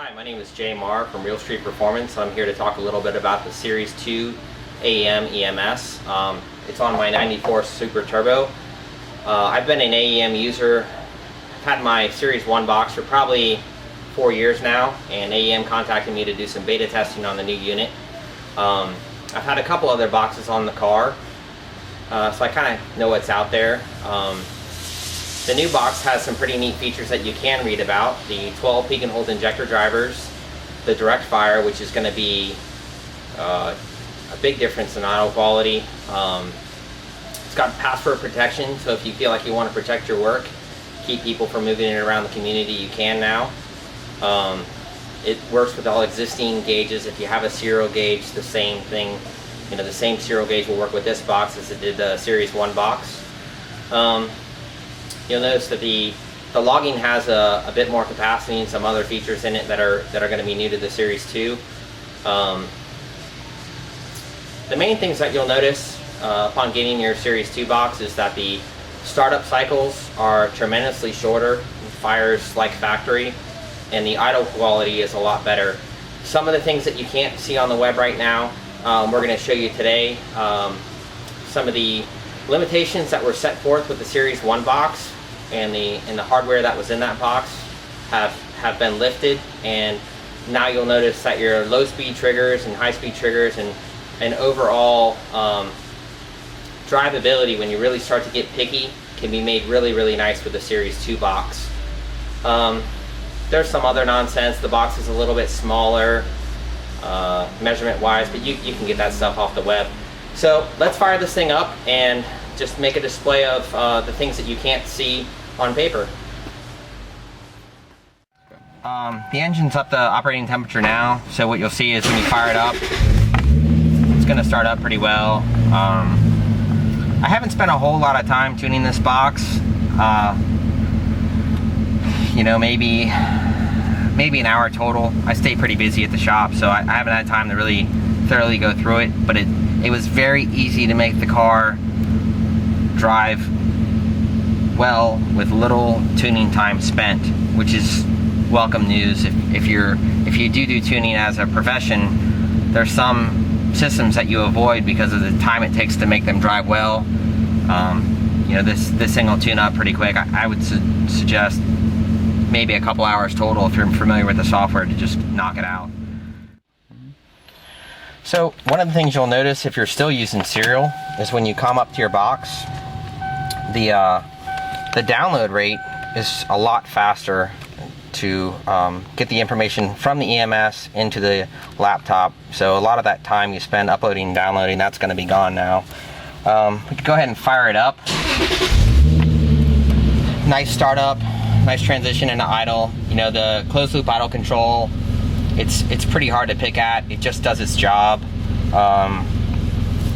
Hi, my name is Jay Marr from Real Street Performance. I'm here to talk a little bit about the Series 2 AEM EMS. It's on my 94 Supra Turbo. I've been an AEM user. I've had my Series 1 box for probably 4 years now, and AEM contacted me to do some beta testing on the new unit. I've had a couple other boxes on the car, so I kind of know what's out there. The new box has some pretty neat features that you can read about. The 12 peak and hold injector drivers, the direct fire, which is going to be a big difference in idle quality. It's got password protection, so if you feel like you want to protect your work, keep people from moving it around the community, you can now. It works with all existing gauges. If you have a serial gauge, the same thing. You know, the same serial gauge will work with this box as it did the Series 1 box. You'll notice that the logging has a bit more capacity and some other features in it that are going to be new to the Series 2. The main things that you'll notice upon getting your Series 2 box is that the startup cycles are tremendously shorter, fires like factory, and the idle quality is a lot better. Some of the things that you can't see on the web right now, we're going to show you today. Some of the limitations that were set forth with the Series 1 box and the hardware that was in that box have been lifted, and now you'll notice that your low speed triggers and high speed triggers and overall drivability, when you really start to get picky, can be made really nice with the Series 2 box. There's some other nonsense. The box is a little bit smaller measurement wise, but you can get that stuff off the web. So let's fire this thing up and just make a display of the things that you can't see on paper. The engine's up to operating temperature now, so what you'll see is when you fire it up, it's going to start up pretty well. I haven't spent a whole lot of time tuning this box. You know, maybe an hour total. I stay pretty busy at the shop, so I haven't had time to really thoroughly go through it, but it was very easy to make the car drive well with little tuning time spent, which is welcome news. If you do tuning as a profession, there's some systems that you avoid because of the time it takes to make them drive well. You know, this thing will tune up pretty quick. I would suggest maybe a couple hours total if you're familiar with the software to just knock it out. So one of the things you'll notice if you're still using serial is when you come up to your box, the download rate is a lot faster to get the information from the EMS into the laptop. So a lot of that time you spend uploading and downloading, that's going to be gone now. We can go ahead and fire it up. Nice startup, nice transition into idle. You know, the closed loop idle control, it's pretty hard to pick at. It just does its job.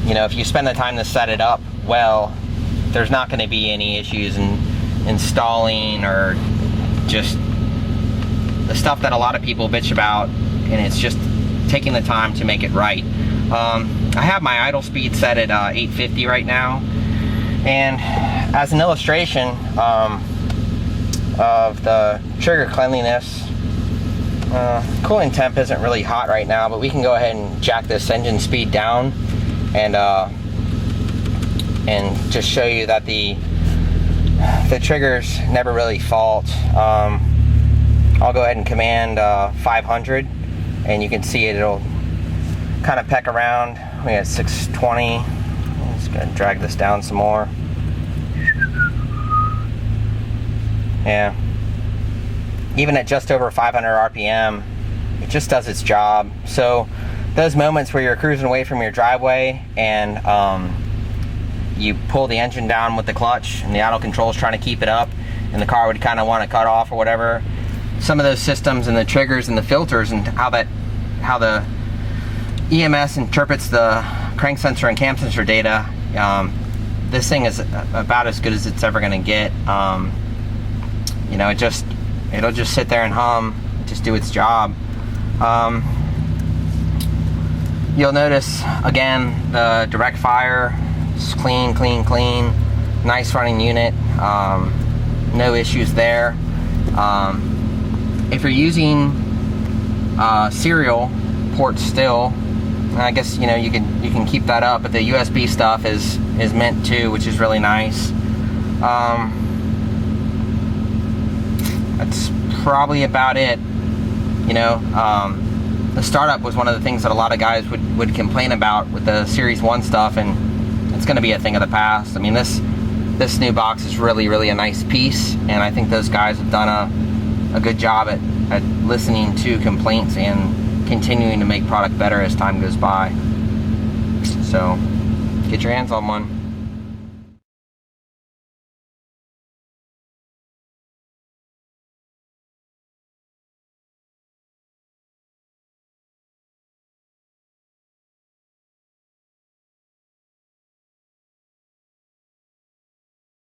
You know, if you spend the time to set it up well, there's not going to be any issues in installing or just the stuff that a lot of people bitch about, and it's just taking the time to make it right. I have my idle speed set at 850 right now, and as an illustration of the trigger cleanliness, cooling temp isn't really hot right now, but we can go ahead and jack this engine speed down and just show you that the triggers never really fault. I'll go ahead and command 500, and you can see it'll kind of peck around. We got 620. I'm just gonna drag this down some more. Yeah. Even at just over 500 RPM, it just does its job. So those moments where you're cruising away from your driveway and you pull the engine down with the clutch and the idle control is trying to keep it up and the car would kind of want to cut off or whatever, some of those systems and the triggers and the filters and how the EMS interprets the crank sensor and cam sensor data, this thing is about as good as it's ever going to get. You know, it'll just sit there and hum, just do its job. You'll notice again the direct fire is clean, nice running unit, no issues there. If you're using serial port still. And I guess, you know, you can keep that up, but the USB stuff is mint too, which is really nice. That's probably about it. You know, the startup was one of the things that a lot of guys would complain about with the Series 1 stuff, and it's going to be a thing of the past. I mean, this new box is really a nice piece, and I think those guys have done a good job at listening to complaints and continuing to make product better as time goes by. So get your hands on one.